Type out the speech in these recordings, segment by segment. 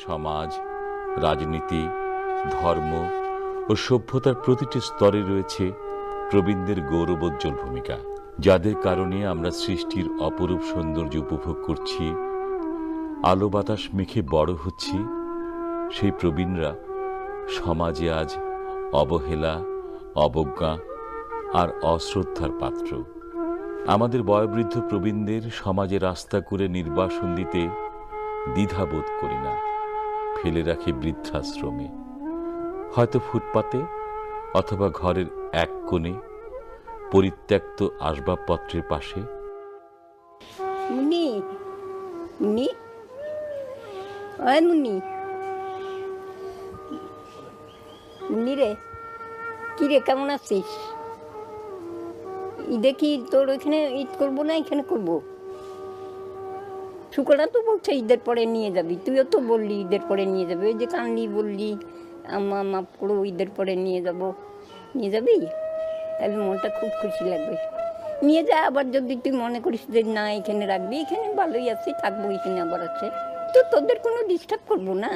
সমাজ, রাজনীতি, ধর্ম ও সভ্যতার প্রতিটি স্তরে রয়েছে প্রবীণদের গৌরবোজ্জ্বল ভূমিকা, যাদের কারণে আমরা সৃষ্টির অপরূপ সৌন্দর্য উপভোগ করছি, আলো বাতাস মেখে বড় হচ্ছি। সেই প্রবীণরা সমাজে আজ অবহেলা, অবজ্ঞা আর অশ্রদ্ধার পাত্র। আমাদের বয়োবৃদ্ধ প্রবীণদের সমাজে রাস্তা করে নির্বাসন দিতে দ্বিধাবোধ করি না, ফেলে রাখি বৃদ্ধাশ্রমে, হয়তো ফুটপাতে অথবা ঘরের এক কোণে পরিত্যক্ত আসবাবপত্রের পাশে। মুন্নি, মুন্নি, ওই মুন্নি, মুন্নি রে, কি রে, কেমন আছিস? ঈদে কি তোর ওইখানে ঈদ করবো না এখানে করবো? শুক্রটা তো বলছে ঈদের পরে নিয়ে যাবি, তুইও তো বললি ঈদের পরে নিয়ে যাবি, ওই যে কানলি বললি আম্মা মাপ করো ঈদের পরে নিয়ে যাবো, নিয়ে যাবি? তাহলে মনটা খুব খুশি লাগবে। নিয়ে যা, আবার যদি তুই মনে করিস যে না এখানে রাখবি, এখানে ভালোই আছি, থাকবো, এখানে আবার আছে, তো তোদের কোনো ডিস্টার্ব করবো না।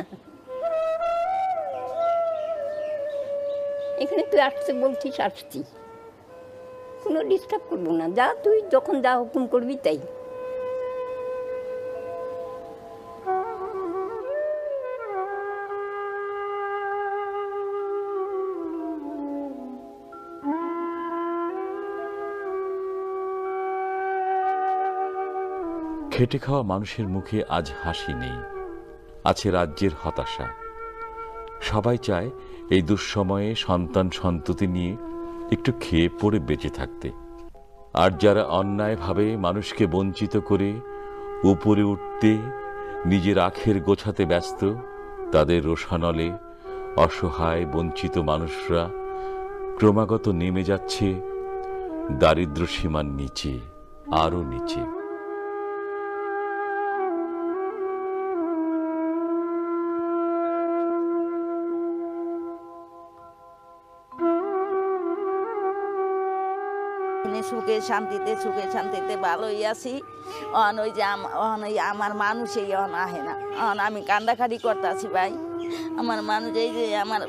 এখানে তুই আসতে বলছিস, আসছি, কোনো ডিস্টার্ব করবো না, যা তুই যখন যা হুকুম করবি তাই। খেটে খাওয়া মানুষের মুখে আজ হাসি নেই, আছে রাজ্যের হতাশা। সবাই চায় এই দুঃসময়ে সন্তান সন্ততি নিয়ে একটু খেয়ে পড়ে বেঁচে থাকতে। আর যারা অন্যায়ভাবে মানুষকে বঞ্চিত করে উপরে উঠতে নিজের আখের গোছাতে ব্যস্ত, তাদের রোষানলে অসহায় বঞ্চিত মানুষরা ক্রমাগত নেমে যাচ্ছে দারিদ্র সীমার নিচে, আরো নিচে। সুখে শান্তিতে ভালোই আছি। ওই যে আমার মানুষ এই আহে না, আমি কান্দাকাটি করতে আছি ভাই। আমার মানুষ এই যে আমার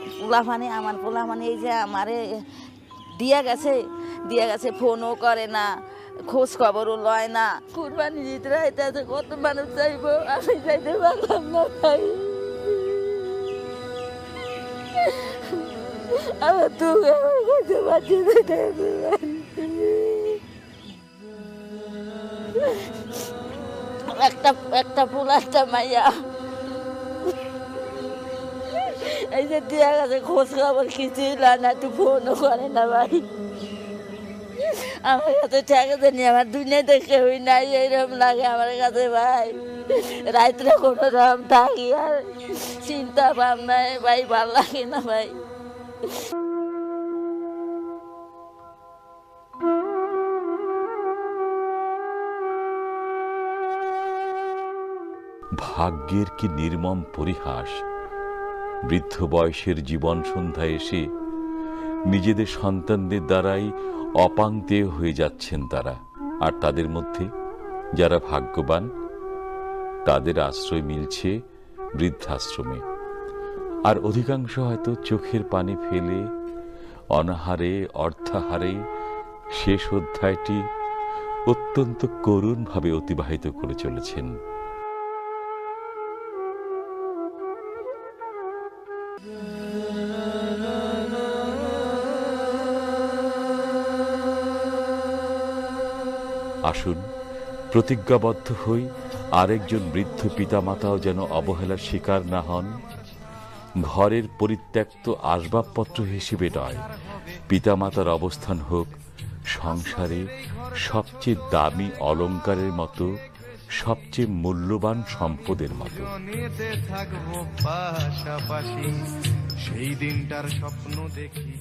পোলাফানে এই যে আমারে দিয়া গেছে, ফোনও করে না, খোঁজ খবরও লয় না। কুরবানি দিতে রাইতে আছে, কত মানুষ চাইবো, আমি চাইতে পারলাম না ভাই। আমার তুই আমার কাছে বাঁচিয়ে দিতে একটা ফুল, একটা মাইয়া এই যে দিয়া গেছে, খোঁজ খবর কিছুই লয় না, একটু ফোনও করে না ভাই। আমার কাছে ঠেকাতে নিয়ে আমার দুনিয়া দেখে হই নাই, এইরকম লাগে আমার কাছে ভাই। রাত্রে কোনো রকম থাকি আর চিন্তা ভাবনায় ভাই, ভাল লাগে না ভাই। ভাগ্যের কি নির্মম পরিহাস! বৃদ্ধ বয়সের জীবন সন্ধ্যায় এসে নিজেদের সন্তানদের দ্বারাই অপাংতেয় হয়ে যাচ্ছেন তারা। আর তাদের মধ্যে যারা ভাগ্যবান, তাদের আশ্রয় মিলছে বৃদ্ধাশ্রমে। আর অধিকাংশ হয়তো চোখের পানি ফেলে অনাহারে অর্থাহারে শেষ অধ্যায়টি অত্যন্ত করুণভাবে অতিবাহিত করে চলেছেন। আসুন প্রতিজ্ঞাবদ্ধ হই, আরেকজন বৃদ্ধ পিতামাতাও যেন অবহেলার শিকার না হন। ঘরের পরিত্যক্ত আসবাবপত্র হিসেবে নয়, পিতামাতার অবস্থান হোক সংসারে সবচেয়ে দামি অলংকারের মতো, সবচেয়ে মূল্যবান সম্পদের মতো। থাকবো পাশাপাশি, সেই দিনটার স্বপ্ন দেখি।